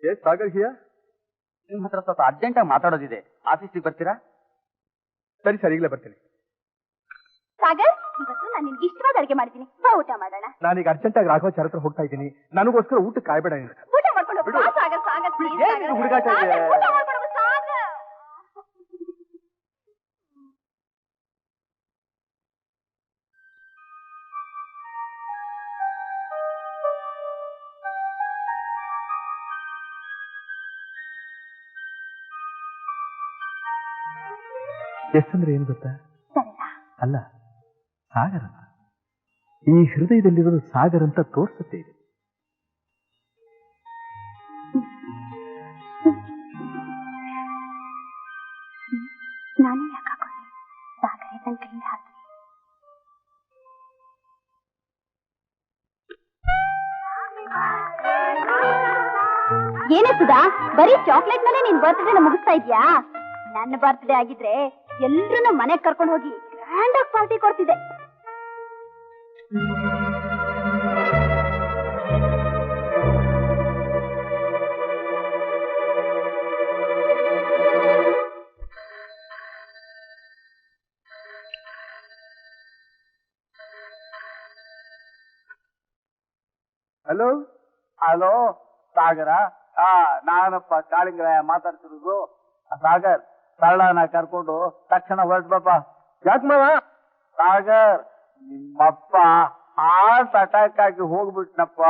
ಸಾಗರ್ ಹಿಯಾ, ನಿಮ್ಮ ಹತ್ರ ಸ್ವಲ್ಪ ಅರ್ಜೆಂಟಾಗಿ ಮಾತಾಡೋದಿದೆ. ಆಫೀಸಿಗೆ ಬರ್ತೀರಾ? ಸರಿ ಸರಿ, ಈಗಲೇ ಬರ್ತೀನಿ. ಸಾಗರ್, ಇವತ್ತು ನಾನು ನಿನ್ಗೆ ಇಷ್ಟವಾದ ಅಡುಗೆ ಮಾಡಿದ್ದೀನಿ, ಬಾ ಊಟ ಮಾಡೋಣ. ನಾನೀಗ ಅರ್ಜೆಂಟಾಗಿ ರಾಘವಾಚಾರ್ಯ ಹತ್ರ ಹೋಗ್ತಾ ಇದ್ದೀನಿ. ನನಗೋಸ್ಕರ ಊಟ ಕಾಯ್ಬೇಡ ನೀನು. ಊಟ ಮಾಡ್ಕೊಂಡು ಹೋಗು. ಬಾ ಸಾಗರ್, ಸಾಗರ್, please, ಏನ್ ಸಾಗರ್. ಹುಡುಗಾಟ ಇದೆ? ಸಾಗರ್, ಊಟ ಮಾಡ್ಕೊಂಡು ಹೋಗು, ಸಾಗರ್. ಎಸ್ ಅಂದ್ರೆ ಏನು ಗೊತ್ತಾ? ಸರಳ. ಅಲ್ಲ, ಸಾಗರ. ಈ ಹೃದಯದಲ್ಲಿರೋದು ಸಾಗರ್ ಅಂತ ತೋರಿಸುತ್ತೆ ಇದೆ. ನಾನೇ ಯಾಕೆ ಹಾಕೊಂಡೆ? ಸಾಗರೇ ತನ್ನ ಕೈಯಿಂದ ಹಾಕಿ. ಏನೇ ಸುಧಾ, ಬರೀ ಚಾಕ್ಲೇಟ್ ಮೇಲೆ ನಿನ್ ಬರ್ತ್ಡೇನ ಮುಗಿಸ್ತಾ ಇದ್ಯಾ? ನನ್ನ ಬರ್ತ್ಡೇ ಆಗಿದ್ರೆ ಎಲ್ರೂ ಮನೆಗೆ ಕರ್ಕೊಂಡು ಹೋಗಿ ಗ್ರ್ಯಾಂಡ್ ಆಗಿ ಪಾರ್ಟಿ ಕೊಡ್ತಿದ್ದೆ. ಹಲೋ ಹಲೋ ಸಾಗರ, ನಾನಪ್ಪ ಕಾಳಿಂಗರಾಯ ಮಾತಾಡ್ತಿರೋದು. ಸಾಗರ್, ಸರಳನ ಕರ್ಕೊಂಡು ತಕ್ಷಣ ಹೊರಟ್ಬಪ್ಪ. ಯಾಕೆ ಮಾವ? ಸಾಗರ್, ನಿಮ್ಮಪ್ಪ ಹಾರ್ಟ್ ಅಟ್ಯಾಕ್ ಆಗಿ ಹೋಗ್ಬಿಟ್ನಪ್ಪ.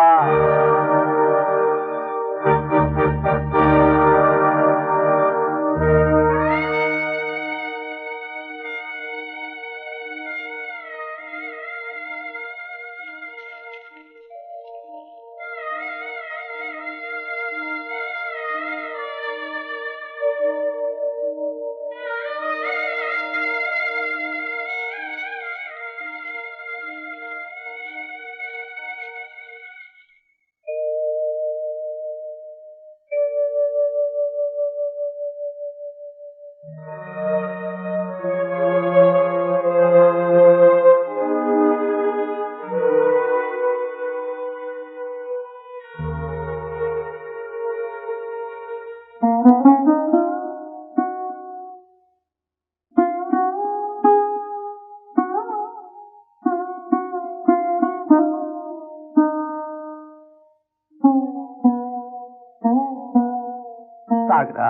ಸಾಗರ,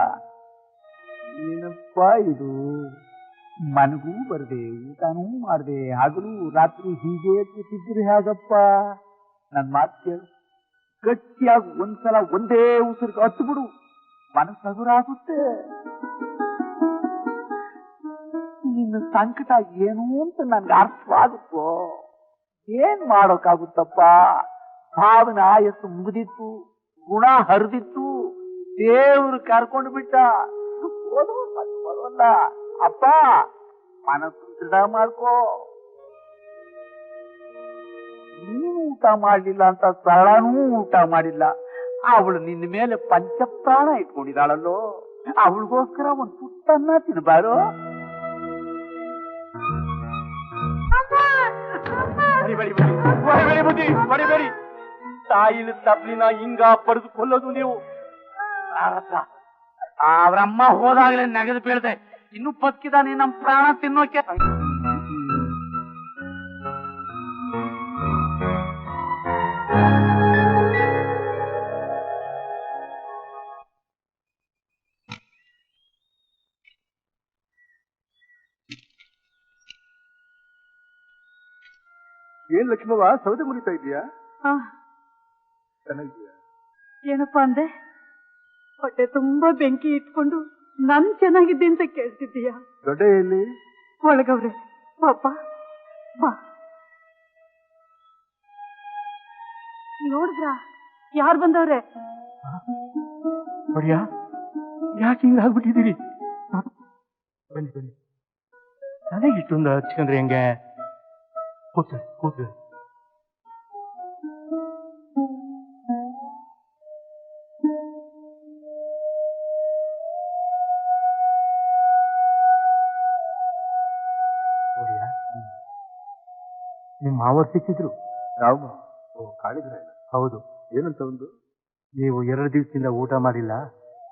ಏನಪ್ಪ ಇದು? ಮನಗೂ ಬರ್ದೆ, ಊಟನೂ ಮಾಡ್ದೆ, ಹಗಲು ರಾತ್ರಿ ಹೀಗೆ ಕೂತಿದ್ರೆ ಹೇಗಪ್ಪ? ನನ್ ಮಾತು ಕೇಳು, ಗಟ್ಟಿಯಾಗಿ ಒಂದ್ಸಲ ಒಂದೇ ಉಸಿರಿಗೆ ಹತ್ತು ಬಿಡು, ಮನಸ್ಸು ಹಗುರಾಗುತ್ತೆ. ನಿನ್ನ ಸಂಕಟ ಏನು ಅಂತ ನನ್ಗೆ ಅರ್ಥವಾಗುತ್ತೋ? ಏನ್ ಮಾಡೋಕ್ಕಾಗುತ್ತಪ್ಪ? ಭಾವನ ಆಯಸ್ಸು ಮುಗಿದಿತ್ತು, ಗುಣ ಹರಿದಿತ್ತು, ದೇವ್ರು ಕರ್ಕೊಂಡು ಬಿಟ್ಟ. ಬರೋಲ್ಲ ಅಪ್ಪ, ಮನಸ್ಸು ದೃಢ ಮಾಡ್ಕೋ. ನೀನು ಊಟ ಮಾಡ್ಲಿಲ್ಲ ಅಂತ ಸರಳನೂ ಊಟ ಮಾಡಿಲ್ಲ. ಅವಳು ನಿನ್ನ ಮೇಲೆ ಪಂಚಪ್ರಾಣ ಇಟ್ಕೊಂಡಿದ್ದಾಳಲ್ಲೋ, ಅವಳಿಗೋಸ್ಕರ ಒಂದು ತುತ್ತನ್ನ ತಿನ್ಬಾರೋ? ಬಡಿಬೇಡಿ, ತಾಯಿನ ತಪ್ಲಿನ ಹಿಂಗ ಪಡೆದು ಕೊಲ್ಲೋದು ನೀವು. ಅವ್ರಮ್ಮ ಹೋದಾಗ್ಲೇ ನೆಗೆದು ಬೀಳ್ದೆ, ಇನ್ನು ಬದುಕಿದಾನೆ ನಮ್ ಪ್ರಾಣ ತಿನ್ನೋಕೆ. ಏನ್ ಲಕ್ಷ್ಮವ್ವ, ಸೌದೆ ಮುರಿತಾ ಇದೀಯಾ? ಚೆನ್ನಾಗಿದ್ಯಾ? ಏನಪ್ಪಾ ಅಂದೆ? ಹೊಟ್ಟೆ ತುಂಬಾ ಬೆಂಕಿ ಇಟ್ಕೊಂಡು ನನ್ ಚೆನ್ನಾಗಿದ್ದೆ ಅಂತ ಕೇಳ್ತಿದ್ದೀಯಾ? ದೊಡ್ಡ ಎಲ್ಲಿ? ಒಳಗವ್ರೆ, ಪಾಪ ಬಾ. ನೋಡಿದ್ರ ಯಾರು ಬಂದವ್ರೆ? ನೋಡಿಯಾ, ಯಾಕೆ ಹಿಂಗ ಆಗ್ಬಿಟ್ಟಿದ್ದೀರಿ? ಬನ್ನಿ ಬನ್ನಿ, ನನಗೆ ಇಷ್ಟೊಂದು ಹಚ್ಕೊಂಡ್ರೆ ಹೆಂಗೆ? ಕೂತು ಕೂತು. ನಿಮ್ಮ ಮಾವರು ಸಿಕ್ಕಿದ್ರು? ಯಾವ? ಓ, ಕಾಳಿಗ್ರಾಯ. ಹೌದು. ಏನಂತ ಒಂದು? ನೀವು 2 ದಿವಸದಿಂದ ಊಟ ಮಾಡಿಲ್ಲ,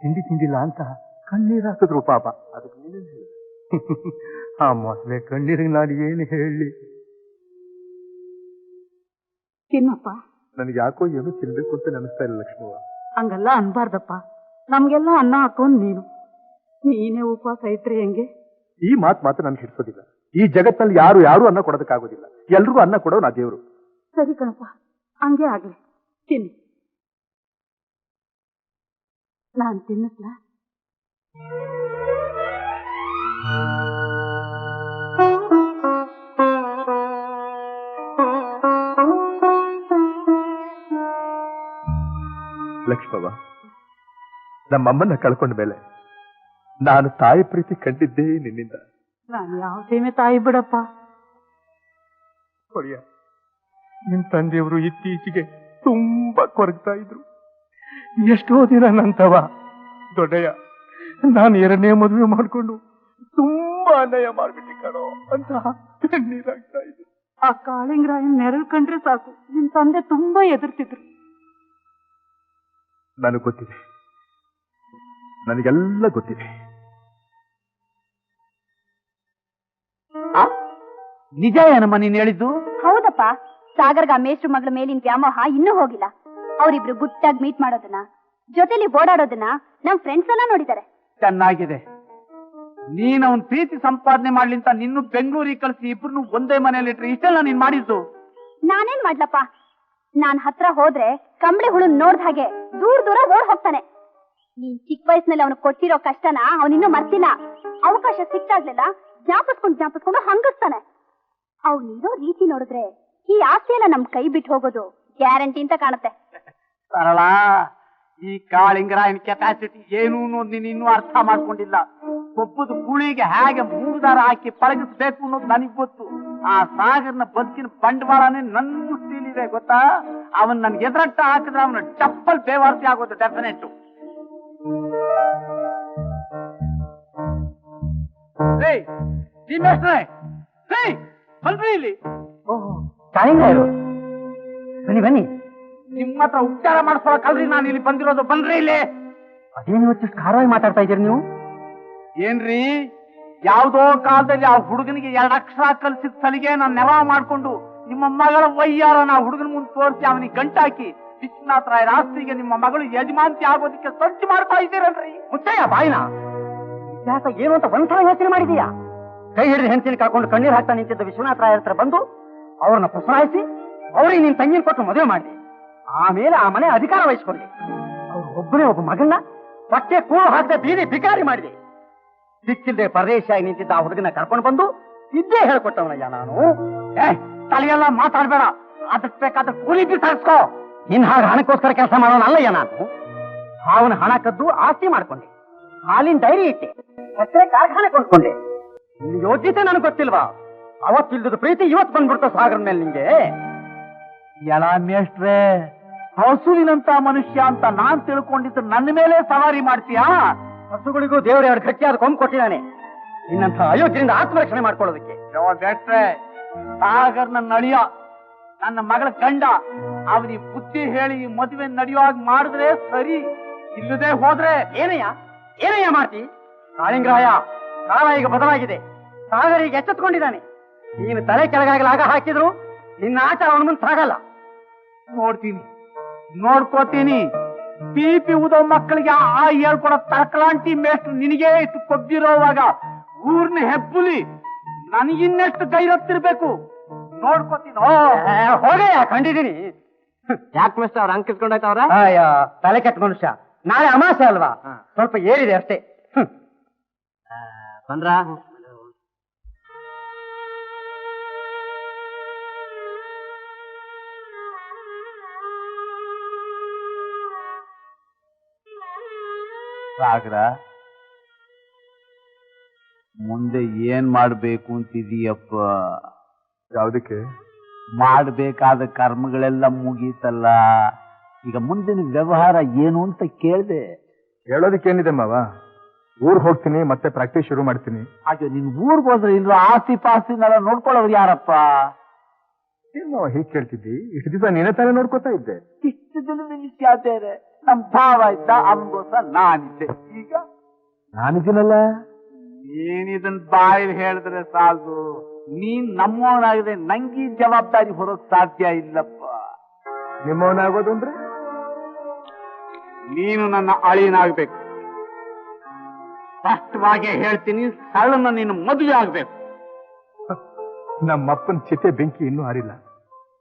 ತಿಂಡಿ ತಿಂದಿಲ್ಲ ಅಂತ ಕಣ್ಣೀರು ಹಾಕಿದ್ರು ಪಾಪ. ಅದಕ್ಕೆ ನೀನೇನು ಹೇಳಿ? ಆ ಮೊಸಳೆ ಕಣ್ಣೀರಿಗೆ ನಾನು ಏನು ಹೇಳಿ? ತಿನ್ನಪ್ಪ. ನನಗೆ ಯಾಕೋ ಏನೋ ತಿನ್ಬೇಕು ಅಂತ ನೆನೆಸ್ತಾ ಇಲ್ಲ ಲಕ್ಷ್ಮವ್ವ. ಹಂಗಲ್ಲ ಅನ್ಬಾರ್ದಪ್ಪ. ನಮ್ಗೆಲ್ಲ ಅನ್ನ ಹಾಕೊಂಡ್ ನೀನೇ ಉಪವಾಸ ಇದ್ರೆ ಹೆಂಗೆ? ಈ ಮಾತು ನನ್ಗೆ ಹಿಡಿಸೋದಿಲ್ಲ. ಈ ಜಗತ್ತಲ್ಲಿ ಯಾರು ಅನ್ನ ಕೊಡೋದಕ್ಕಾಗೋದಿಲ್ಲ. ಎಲ್ರಿಗೂ ಅನ್ನ ಕೊಡೋ ನಾ ದೇವ್ರು. ಸರಿ ಕಣಪ್ಪ, ಹಂಗೆ ಆಗ್ಲಿ. ತಿನ್ನಿ. ನಾನ್ ತಿನ್ನತ್ಲಾ? ಲಕ್ಷ್ಮವ್ವ, ನಮ್ಮಮ್ಮನ್ನ ಕಳ್ಕೊಂಡ ಮೇಲೆ ನಾನು ತಾಯಿ ಪ್ರೀತಿ ಕಂಡಿದ್ದೇ ನಿನ್ನಿಂದ. ನಾನು ಯಾವುದೇನೆ ತಾಯಿ ಬಿಡಪ್ಪ. ಹೊಡಿಯ, ನಿಮ್ ತಂದೆಯವರು ಇತ್ತೀಚೆಗೆ ತುಂಬಾ ಕೊರಗ್ತಾ ಇದ್ರು. ಎಷ್ಟೋ ದಿನ ನಂತವ ದೊಡ್ಡಯ್ಯ, ನಾನು 2ನೇ ಮದುವೆ ಮಾಡ್ಕೊಂಡು ತುಂಬಾ ಅನ್ಯಾಯ ಮಾಡ್ಬಿಟ್ಟೆ ಕಣೋ ಅಂತ ಕಣ್ಣೀರಾಗ್ತಾ ಇದ್ರು. ಆ ಕಾಳಿಂಗರಾಯನ್ ನೆರಳು ಕಂಡ್ರೆ ಸಾಕು ನಿಮ್ ತಂದೆ ತುಂಬಾ ಎದುರ್ತಿದ್ರು. ನನಗೆ ಗೊತ್ತಿದೆ, ನನಗೆಲ್ಲ ಗೊತ್ತಿದೆ. ನಿಜ ಏನಮ್ಮ ನೀನ್ ಹೇಳಿದ್ದು? ಹೌದಪ್ಪ. ಸಾಗರ್ಗ ಮೇಷ್ಟ್ರ ಮಗಳ ಮೇಲಿನ ವ್ಯಾಮೋಹ ಇನ್ನೂ ಹೋಗಿಲ್ಲ. ಅವರಿಬ್ರು ಗುಟ್ಟಾಗಿ ಮೀಟ್ ಮಾಡೋದನ್ನ, ಜೊತೆಲಿ ಓಡಾಡೋದನ್ನ ನಮ್ ಫ್ರೆಂಡ್ಸ್ ಎಲ್ಲ ನೋಡಿದ್ದಾರೆ. ಚೆನ್ನಾಗಿದೆ. ನೀನ್ ಅವನ್ ಪ್ರೀತಿ ಸಂಪಾದನೆ ಮಾಡ್ಲಿಂತ ನಿನ್ನೂ ಬೆಂಗಳೂರಿಗೆ ಕಳಿಸಿ ಇಬ್ರು ಒಂದೇ ಮನೇಲಿ ಇಟ್ರೆ ಇಷ್ಟೆಲ್ಲ ನೀನ್ ಮಾಡಿದ್ದು? ನಾನೇನ್ ಮಾಡ್ಲಪ್ಪ? ನಾನ್ ಹತ್ರ ಹೋದ್ರೆ ಕಂಬಳಿ ಹುಳು ನೋಡ್ದ ಹಾಗೆ ದೂರ ಓಡ್ ಹೋಗ್ತಾನೆ. ನೀನ್ ಚಿಕ್ಕ ವಯಸ್ಸಿನಲ್ಲಿ ಅವನು ಕೊಟ್ಟಿರೋ ಕಷ್ಟನ ಅವನಿನ್ನೂ ಮರ್ತಿಲ್ಲ. ಅವಕಾಶ ಸಿಕ್ತಾಗ್ಲಿಲ್ಲ ಜ್ಞಾಪಿಸ್ಕೊಂಡು ಹಂಗಿಸ್ತಾನೆ. ಅವ್ನಿರೋ ರೀತಿ ನೋಡಿದ್ರೆ ಈ ಆಸ್ತಿ ಎಲ್ಲ ನಮ್ ಕೈ ಬಿಟ್ಟು ಹೋಗೋದು ಗ್ಯಾರಂಟಿ ಅಂತ ಕಾಣುತ್ತೆ. ಸರಳ, ಈ ಕಾಳಿಂಗರಾಯನ್ ಕೆಪಾಸಿಟಿ ಏನು ಅನ್ನೋದು ನೀನ್ ಇನ್ನೂ ಅರ್ಥ ಮಾಡ್ಕೊಂಡಿಲ್ಲ. ಒಬ್ಬದ ಗುಳಿಗೆ ಹೇಗೆ 3 ದಾರ ಹಾಕಿ ಪಳಗಿಸ್ಬೇಕು ಅನ್ನೋದು ನನಗ್ ಗೊತ್ತು. ಆ ಸಾಗರ್ನ ಬದುಕಿನ ಬಂಡವಾಳನೇ ನನ್ನ ಮುಷ್ಟಿಲಿದೆ ಗೊತ್ತಾ. ಅವನ್ ನನ್ಗೆ ಎದುರಟ್ಟ ಹಾಕಿದ್ರೆ ಅವನ ಚಪ್ಪಲ್ ಬೇವಾರ್ತಿ ಆಗೋದು ಡೆಫಿನೆಟ್. ಬನ್ರಿ ಇಲ್ಲಿ. ಬನ್ನಿ, ನಿಮ್ಮ ಹತ್ರ ಉಪಚಾರ ಮಾಡಿಸ್ಕೊಳಕಲ್ರಿ ನಾನು ಇಲ್ಲಿ ಬಂದಿರೋದು. ಬನ್ರಿ ಇಲ್ಲಿ. ಅದೇನು ಖಾರವಾಗಿ ಮಾತಾಡ್ತಾ ಇದ್ದೀರಿ ನೀವು? ಏನ್ರಿ, ಯಾವ್ದೋ ಕಾಲದಲ್ಲಿ ಆ ಹುಡುಗನಿಗೆ 2 ಅಕ್ಷರ ಕಲಿಸಿದ ಸಲಿಗೆ ನಾನು ನೆವ ಮಾಡ್ಕೊಂಡು ನಿಮ್ಮ ಮಗಳ ವಯ್ಯಾರನ ಹುಡುಗನ ಮುಂದೆ ತೋರಿಸಿ ಅವನಿಗೆ ಗಂಟಾಕಿ ವಿಶ್ವನಾಥ ರಾಯರ ಆಸ್ತಿಗೆ ನಿಮ್ಮ ಮಗಳು ಯಜಮಾಂತಿ ಆಗೋದಕ್ಕೆ ಸಜ್ಜು ಮಾಡ್ತಾ ಇದ್ದೀರಲ್ರಿ. ಮುಚ್ಚಯ್ಯ ಬಾಯಿನ. ಇತಿಹಾಸ ಏನು ಅಂತ ಒಂದ್ಸಲ ಯೋಚನೆ ಮಾಡಿದೀಯಾ? ಕೈ ಹಿಡಿದು ಹೆಂಡತಿನ ಕಳ್ಕೊಂಡು ಕಣ್ಣೀರು ಹಾಕ್ತಾ ನಿಂತಿದ್ದ ವಿಶ್ವನಾಥ ರಾಯರ ಹತ್ರ ಬಂದು ಅವ್ರನ್ನ ಪುಸಲಾಯಿಸಿ ಅವ್ರಿಗೆ ನಿನ್ ತಂಗಿನ ಕೊಟ್ಟು ಮದುವೆ ಮಾಡಿದೆ. ಆಮೇಲೆ ಆ ಮನೆ ಅಧಿಕಾರ ವಹಿಸ್ಕೊಂಡೆ. ಅವ್ರು ಒಬ್ಬನೇ ಒಬ್ಬ ಮಗನ್ನ ಹೊಟ್ಟೆ ಕೂಳು ಹಾಕದೆ ಬೀದಿ ಭಿಕಾರಿ ಮಾಡಿದೆ. ಸಿಕ್ಕಿಲ್ದೆ ಪರದೇಶಿಯಾಗಿ ನಿಂತಿದ್ದ ಆ ಹುಡುಗನ ಕರ್ಕೊಂಡು ಬಂದು ಇದ್ದೇ ಹೇಳ್ಕೊಟ್ಟವನಯ್ಯ ನಾನು. ತಲೆಯೆಲ್ಲ ಮಾತಾಡ್ಬೇಡ. ಅದಕ್ಕೆ ಬೇಕಾದ್ರೆ ಕೂಲಿ ಬಿಸಾರಿಸ್ಕೋ. ಇನ್ ಹಾಗೆ ಹಣಕ್ಕೋಸ್ಕರ ಕೆಲಸ ಮಾಡೋನಲ್ಲಯ್ಯ ನಾನು. ಅವನ ಹಣ ಕದ್ದು ಆಸ್ತಿ ಮಾಡ್ಕೊಂಡೆ, ಹಾಲಿನ ಡೈರಿ ಇಟ್ಟೆ, ಸಕ್ಕರೆ ಕಾರ್ಖಾನೆ ಕೊಂಡ್ಕೊಂಡೆ. ನಿನ್ ಯೋಚಿತೆ ನನಗೆ ಗೊತ್ತಿಲ್ವಾ? ಅವತ್ತಿಲ್ದ ಪ್ರೀತಿ ಇವತ್ತು ಬಂದ್ಬಿಡ್ತ ಸಾಗರ ಮೇಲೆ ನಿಂಗೆ. ಎಲ್ಲ ಮೇಷ್ಟ್ರೆ, ಹಸುವಿನಂತ ಮನುಷ್ಯ ಅಂತ ನಾನ್ ತಿಳ್ಕೊಂಡಿದ್ದು ನನ್ನ ಮೇಲೆ ಸವಾರಿ ಮಾಡ್ತೀಯಾ? ಹಸುಗಳಿಗೂ ದೇವರ 2 ಗಟ್ಟಿಯಾದ ಕೊಂಬು ಕೊಟ್ಟಿದ್ದಾನೆ. ನಿನ್ನಂತ ಅಯೋಗ್ಯರಿಂದ ಆತ್ಮರಕ್ಷಣೆ ಮಾಡ್ಕೊಳ್ಳೋದಕ್ಕೆ. ಮೇಷ್ಟ್ರೆ, ಸಾಗರ್ ನನ್ನ ಅಳಿಯ, ನನ್ನ ಮಗಳ ಗಂಡ. ಅವನಿಗೆ ಬುದ್ಧಿ ಹೇಳಿ ಮದುವೆ ನಡೆಯುವಾಗ ಮಾಡಿದ್ರೆ ಸರಿ, ಇಲ್ಲದೆ ಹೋದ್ರೆ ಏನಯ್ಯ ಮಾಡ್ತಿ? ಕಾಳಿಂಗರಾಯ, ಕಾಲ ಈಗ ಬದಲಾಗಿದೆ. ಸಾಗರ ಈಗ ಎಚ್ಚೆತ್ಕೊಂಡಿದ್ದಾನೆ. ನೀನು ತಲೆ ಕೆಳಗಾಗಲಾಗ ಹಾಕಿದ್ರು ನಿನ್ನ ಆಟ ಅವನ ಮುಂದೆ ಸಾಗಲ್ಲ. ನೋಡ್ತೀನಿ, ನೋಡ್ಕೋತೀನಿ. ಪಿಪಿ ಉದೋ ಮಕ್ಕಳಿಗೆ ಆ ಹೇಳ್ಕೊಡೋ ತಕಲಾಂಟಿ ಮೇಷ್ಟ್ರು ನಿನಗೆ ಇಷ್ಟು ಕೊಬ್ಬಿರೋವಾಗ ಊರ್ನ ಹೆಬ್ಬುಲಿ ನನಗಿನ್ನೆಷ್ಟು ಗೈರತ್ತಿರ್ಬೇಕು ನೋಡ್ಕೋತೀನಿ. ಹೋಗಯ್ಯ, ಕಂಡಿದ್ದೀನಿ. ಯಾಕೆ ಮೇಷ್ಟ್ರ ಅವ್ರು ಅಂಕಿಸ್ಕೊಂಡಾಯ್ತವ್ರ? ತಲೆ ಕೆಟ್ಟ ಮನುಷ್ಯ. ನಾಳೆ ಅಮಾಸೆ ಅಲ್ವಾ, ಸ್ವಲ್ಪ ಏರಿದೆ ಅಷ್ಟೇ. ಬಂದ್ರ ಸಾಗರ, ಮುಂದೆ ಏನ್ ಮಾಡ್ಬೇಕು ಅಂತಿದೀಯಪ್ಪ? ಯಾವುದಕ್ಕೆ? ಮಾಡಬೇಕಾದ ಕರ್ಮಗಳೆಲ್ಲ ಮುಗೀತಲ್ಲ, ಈಗ ಮುಂದಿನ ವ್ಯವಹಾರ ಏನು ಅಂತ ಕೇಳಿದೆ. ಹೇಳೋದಕ್ಕೇನಿದೆ ಮಾವ, ಊರ್ ಹೋಗ್ತೀನಿ, ಮತ್ತೆ ಪ್ರಾಕ್ಟೀಸ್ ಶುರು ಮಾಡ್ತೀನಿ. ಹಾಗೆ ನಿನ್ ಊರ್ಗ್ ಹೋದ್ರೆ ಇಲ್ವ ಆಸ್ತಿ ಪಾಸ್ತಿನೆಲ್ಲ ನೋಡ್ಕೊಳ್ಳೋರು ಯಾರಪ್ಪ? ಹೀಗೆ ಕೇಳ್ತಿದ್ದಿ? ಇಷ್ಟು ದಿವಸ ನೀನೇ ತಾನೇ ನೋಡ್ಕೋತಾ ಇದ್ದೆ. ಇಷ್ಟು ದಿನದ ವಿಷಯ ಬೇರೆ, ನಮ್ ಭಾವ ಇದ್ದ ಅವನಿಗೋಸ್ಕರ ನಾನಿದ್ದೆ. ಈಗ ನಾನಿದ್ದೀನಲ್ಲ. ನೀನಿದನ್ ಬಾಯಲ್ಲಿ ಹೇಳಿದ್ರೆ ಸಾಲದು. ನೀನ್ ನಮ್ಮವನಾಗಿದೆ, ನಂಗೆ ಈ ಜವಾಬ್ದಾರಿ ಹೊರೋಕ್ ಸಾಧ್ಯ ಇಲ್ಲಪ್ಪ. ನಿಮ್ಮವನಾಗೋದು ಅಂದ್ರೆ ನೀನು ನನ್ನ ಅಳಿಯನಾಗ್ಬೇಕು. ಸ್ಪಷ್ಟವಾಗಿ ಹೇಳ್ತೀನಿ, ಸರಳನ್ನ ನೀನು ಮದುವೆ ಆಗ್ಬೇಕು. ನಮ್ಮಪ್ಪನ ಚಿತೆ ಬೆಂಕಿ ಇನ್ನೂ ಹಾರಿಲ್ಲ.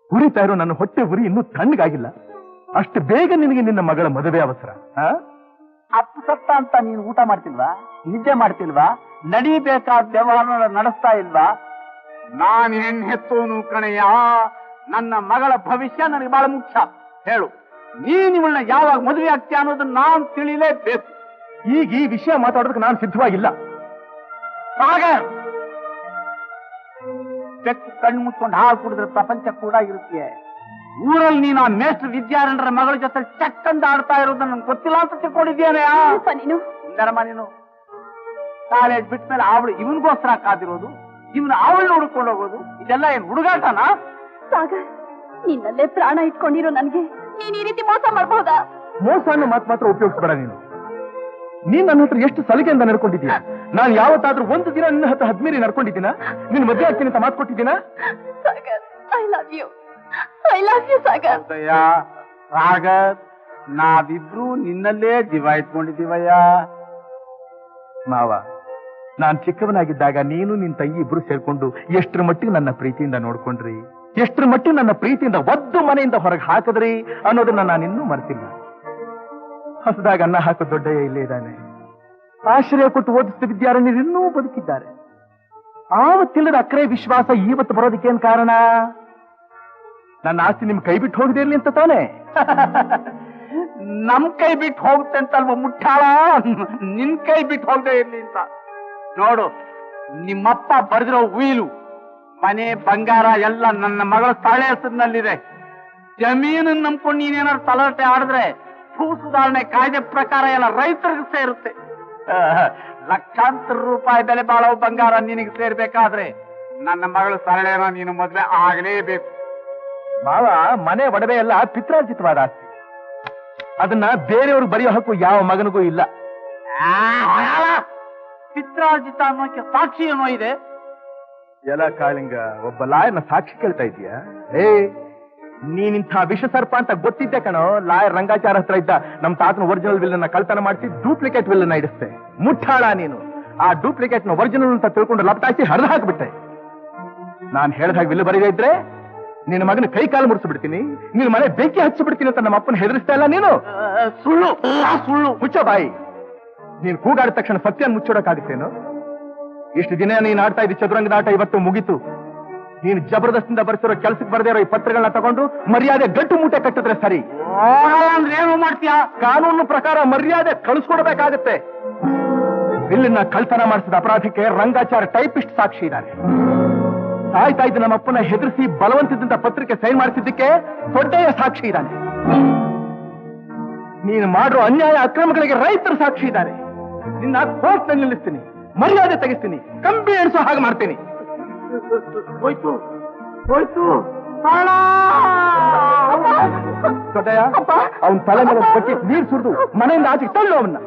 ಉರಿತಾ ಇರೋ ನನ್ನ ಹೊಟ್ಟೆ ಉರಿ ಇನ್ನೂ ತಣ್ಣಗಾಗಿಲ್ಲ. ಅಷ್ಟು ಬೇಗ ನಿನಗೆ ನಿನ್ನ ಮಗಳ ಮದುವೆ ಅವಸರ? ಅಪ್ಪ ಸತ್ತ ಅಂತ ನೀನು ಊಟ ಮಾಡ್ತಿಲ್ವಾ? ನಿದ್ದೆ ಮಾಡ್ತಿಲ್ವಾ? ನಡೀಬೇಕಾದ ವ್ಯವಹಾರ ನಡೆಸ್ತಾ ಇಲ್ವಾ? ನಾನು ಹೆಣ್ಣು ಹೆತ್ತೋನು ಕಣಯ್ಯ. ನನ್ನ ಮಗಳ ಭವಿಷ್ಯ ನನಗೆ ಬಹಳ ಮುಖ್ಯ. ಹೇಳು, ನೀನ್ ಇವಳನ್ನ ಯಾವಾಗ ಮದುವೆ ಆಗ್ತೀಯ ಅನ್ನೋದನ್ನ ನಾನು ತಿಳಿಲೇಬೇಕು. ಈಗ ಈ ವಿಷಯ ಮಾತಾಡೋದಕ್ಕೆ ನಾನು ಸಿದ್ಧವಾಗಿಲ್ಲ. ಸಾಗರ್, ಬೆಕ್ಕು ಕಣ್ಣು ಮುಚ್ಕೊಂಡು ಹಾಲು ಕುಡಿದ್ರೆ ಪ್ರಪಂಚ ಕೂಡ ಇರುತ್ತೆ. ಊರಲ್ಲಿ ನೀನು ಆ ಮೇಷ್ಟ್ರ ವಿದ್ಯಾರಣ್ಯರ ಮಗಳ ಜೊತೆ ಚಕ್ಕಂದ ಆಡ್ತಾ ಇರೋದು ನನ್ಗೆ ಗೊತ್ತಿಲ್ಲ ಅಂತ ತಿಳ್ಕೊಂಡಿದ್ದೇನೆ. ನೀನು ಇಂದರಮ್ಮ, ನೀನು ಕಾಲೇಜ್ ಬಿಟ್ಟ ಮೇಲೆ ಅವಳು ಇವನಿಗೋಸ್ಕರ ಕಾದಿರೋದು, ಇವನು ಅವಳನ್ನ ಹುಡ್ಕೊಂಡು ಹೋಗೋದು, ಇದೆಲ್ಲ ಏನ್ ಹುಡುಗಾಟನಾ? ಸಾಗರ್, ನಿನ್ನಲ್ಲೇ ಪ್ರಾಣ ಇಟ್ಕೊಂಡಿರೋ ನನ್ಗೆ ನೀನ್ ಈ ರೀತಿ ಮೋಸ ಮಾಡಬಹುದಾ? ಮೋಸ ಅನ್ನೋ ಮಾತು ಮಾತ್ರ ಉಪಯೋಗಿಸ್ಬೇಡ ನೀನು. ನೀನ್ ನನ್ನ ಹತ್ರ ಎಷ್ಟು ಸಲಿಗೆಯಿಂದ ನಡ್ಕೊಂಡಿದ್ದೀಯ. ನಾನು ಯಾವತ್ತಾದ್ರೂ ಒಂದು ದಿನ ನಿನ್ನ ಹತ್ರ ಹದ್ಮೀರಿ ನಡ್ಕೊಂಡಿದ್ದೀನ? ನಿನ್ ಮದುವೆ ಆಗ್ತೀನಿ ಅಂತ ಮಾತು ಕೊಟ್ಟಿದ್ದೀನ? Sagar, I love you. I love you Sagar. Sagar, ನಾವಿಬ್ರು ನಿನ್ನಲ್ಲೇ ಜೀವ ಇಟ್ಕೊಂಡಿದ್ದೀವಯ್ಯ. ಮಾವ, ನಾನ್ ಚಿಕ್ಕವನಾಗಿದ್ದಾಗ ನೀನು ನಿನ್ ತಂಗಿ ಇಬ್ರು ಸೇರ್ಕೊಂಡು ಎಷ್ಟರ ಮಟ್ಟಿಗೆ ನನ್ನ ಪ್ರೀತಿಯಿಂದ ನೋಡ್ಕೊಂಡ್ರಿ, ಎಷ್ಟರ ಮಟ್ಟಿಗೆ ನನ್ನ ಪ್ರೀತಿಯಿಂದ ಒದ್ದು ಮನೆಯಿಂದ ಹೊರಗೆ ಹಾಕಿದ್ರಿ ಅನ್ನೋದನ್ನ ನಾನಿನ್ನೂ ಮರ್ತಿಲ್ಲ. ಹೊಸದಾಗ ಅನ್ನ ಹಾಕೋ ದೊಡ್ಡಯ್ಯ ಇಲ್ಲೇ ಇದ್ದಾನೆ. ಆಶ್ರಯ ಕೊಟ್ಟು ಓದಿಸಿದ ವಿದ್ಯಾರಣ್ಯರು ಇನ್ನೂ ಬದುಕಿದ್ದಾರೆ. ಆವತ್ತಿಲ್ಲದ ಅಕ್ರೆ ವಿಶ್ವಾಸ ಇವತ್ತು ಬರೋದಕ್ಕೇನ್ ಕಾರಣ? ನನ್ನ ಆಸ್ತಿ ನಿಮ್ ಕೈ ಬಿಟ್ಟು ಹೋಗದೇ ಇರ್ಲಿ ಅಂತ ತಾನೆ? ನಮ್ ಕೈ ಬಿಟ್ಟು ಹೋಗುತ್ತೆ ಅಂತಲ್ವ ಮುಟ್ಟಾಳ, ನಿನ್ ಕೈ ಬಿಟ್ಟು ಹೋಗದೆ ಇರ್ಲಿ ಅಂತ. ನೋಡು, ನಿಮ್ಮಪ್ಪ ಬರೆದಿರೋ ಉಯಿಲು, ಮನೆ ಬಂಗಾರ ಎಲ್ಲ ನನ್ನ ಮಗಳ ತಾಳೆ ಹೆಸರಿನಲ್ಲಿದೆ. ಜಮೀನು ನಂಬ್ಕೊಂಡು ನೀನೇನಾದ್ರು ತಲಾಟೆ ಆಡಿದ್ರೆ ಭೂ ಸುಧಾರಣೆ ಕಾಯ್ದೆ ಪ್ರಕಾರ ಎಲ್ಲ ರೈತರಿಗೆ ಸೇರುತ್ತೆ. ಲಕ್ಷಾಂತರ ರೂಪಾಯಿ ಬೆಲೆ ಬಾಳೋ ಬಂಗಾರ ನಿನಗೆ ಸೇರ್ಬೇಕಾದ್ರೆ ನನ್ನ ಮಗಳ ಸರಳೆನ ನೀನು ಮದ್ವೆ ಆಗಲೇಬೇಕು. ಮಾವ, ಮನೆ ಒಡವೆ ಎಲ್ಲ ಪಿತ್ರಾರ್ಜಿತವಾದ ಆಸ್ತಿ. ಅದನ್ನ ಬೇರೆಯವ್ರಿಗೆ ಬರೆಯೋ ಹಕ್ಕು ಯಾವ ಮಗನಿಗೂ ಇಲ್ಲ. ಪಿತ್ರಾರ್ಜಿತ ಅನ್ನೋಕೆ ಸಾಕ್ಷಿ ಏನೋ ಇದೆ? ಎಲ್ಲ ಕಾಳಿಂಗ, ಒಬ್ಬ ಲಾಯರ್ನ ಸಾಕ್ಷಿ ಕೇಳ್ತಾ ಇದೀಯ? ನೀನಿಂಥ ವಿಷ ಸರ್ಪ ಅಂತ ಗೊತ್ತಿದ್ದೆ ಕಣೋ. ಲಾಯರ್ ರಂಗಾಚಾರ ಹತ್ರ ಇದ್ದ ನಮ್ ತಾತನ ಒರಿಜಿನಲ್ ವಿಲ್ ಅನ್ನ ಕಳ್ತನ ಮಾಡಿಸಿ ಡೂಪ್ಲಿಕೇಟ್ ವಿಲ್ ಅನ್ನ ಇಡಿಸ್ತೆ. ಮುಟ್ಟಾಳ ನೀನು. ಆ ಡೂಪ್ಲಿಕೇಟ್ ನ ಒರಿಜಿನಲ್ ಅಂತ ತಿಳ್ಕೊಂಡು ಲಪಟಾಯಿಸಿ ಹರಿದು ಹಾಕ್ಬಿಟ್ಟೆ. ನಾನ್ ಹೇಳ್ದಾಗ ವಿಲ್ ಬರೀದೇ ಇದ್ರೆ ನಿನ್ನ ಮಗನ ಕೈ ಕಾಲು ಮುರಿಸ್ಬಿಡ್ತೀನಿ, ನಿನ್ನ ಮನೆ ಬೆಂಕಿ ಹಚ್ಚಿಬಿಡ್ತೀನಿ ಅಂತ ನಮ್ಮ ಅಪ್ಪನ ಹೆದರಿಸ್ತಾ ಇಲ್ಲ ನೀನು? ಸುಳ್ಳು ಸುಳ್ಳು. ಮುಚ್ಚ ಬಾಯಿ. ನೀನು ಕೂಗಾಡಿದ ತಕ್ಷಣ ಸತ್ಯ ಮುಚ್ಚೋಡಕ್ಕಾಗುತ್ತೇನು? ಇಷ್ಟು ದಿನ ನೀನು ಆಡ್ತಾ ಇದ್ದ ಚದುರಂಗದ ಆಟ ಇವತ್ತು ಮುಗೀತು. ನೀನು ಜಬರ್ದಸ್ತಿಂದ ಬರ್ತಿರೋ ಕೆಲ್ಸಕ್ಕೆ ಬರದೇ ಇರೋ ಈ ಪತ್ರಗಳನ್ನ ತಗೊಂಡು ಮರ್ಯಾದೆ ಗಟ್ಟು ಮೂಟೆ ಕಟ್ಟಿದ್ರೆ ಸರಿ. ಅಂದ್ರೆ ಏನು ಮಾಡ್ತೀಯಾ? ಕಾನೂನು ಪ್ರಕಾರ ಮರ್ಯಾದೆ ಕಳಿಸ್ಕೊಡ್ಬೇಕಾಗತ್ತೆ. ಬಿಲ್ಲನ್ನ ಕಳ್ತನ ಮಾಡಿಸಿದ ಅಪರಾಧಕ್ಕೆ ರಂಗಾಚಾರ ಟೈಪಿಸ್ಟ್ ಸಾಕ್ಷಿ ಇದ್ದಾರೆ. ಸಾಯ್ತಾ ಇದ್ದ ನಮ್ಮಪ್ಪನ ಹೆದರಿಸಿ ಬಲವಂತದಿಂದ ಪತ್ರಿಕೆ ಸೈನ್ ಮಾಡಿಸಿದ್ದಕ್ಕೆ ದೊಡ್ಡೆಯ ಸಾಕ್ಷಿ ಇದ್ದಾನೆ. ನೀನು ಮಾಡೋ ಅನ್ಯಾಯ ಅಕ್ರಮಗಳಿಗೆ ರೈತರು ಸಾಕ್ಷಿ ಇದ್ದಾರೆ. ನಿನ್ನ ಕೋರ್ಟ್ನಲ್ಲಿ ನಿಲ್ಲಿಸ್ತೀನಿ, ಮರ್ಯಾದೆ ತೆಗಿಸ್ತೀನಿ, ಕಂಬಿ ಎಣಿಸೋ ಹಾಗೆ ಮಾಡ್ತೀನಿ. ಹೋಯ್ತು ಹೋಯ್ತು. ದೊಡ್ಡಯ್ಯ, ಅವನ ತಲೆ ಮೇಲೆ ಬಕೆಟ್ ನೀರು ಸುರಿದು ಮನೆಯಿಂದ ಆಚೆಗೆ ತಳ್ಳು ಅವನ್ನ.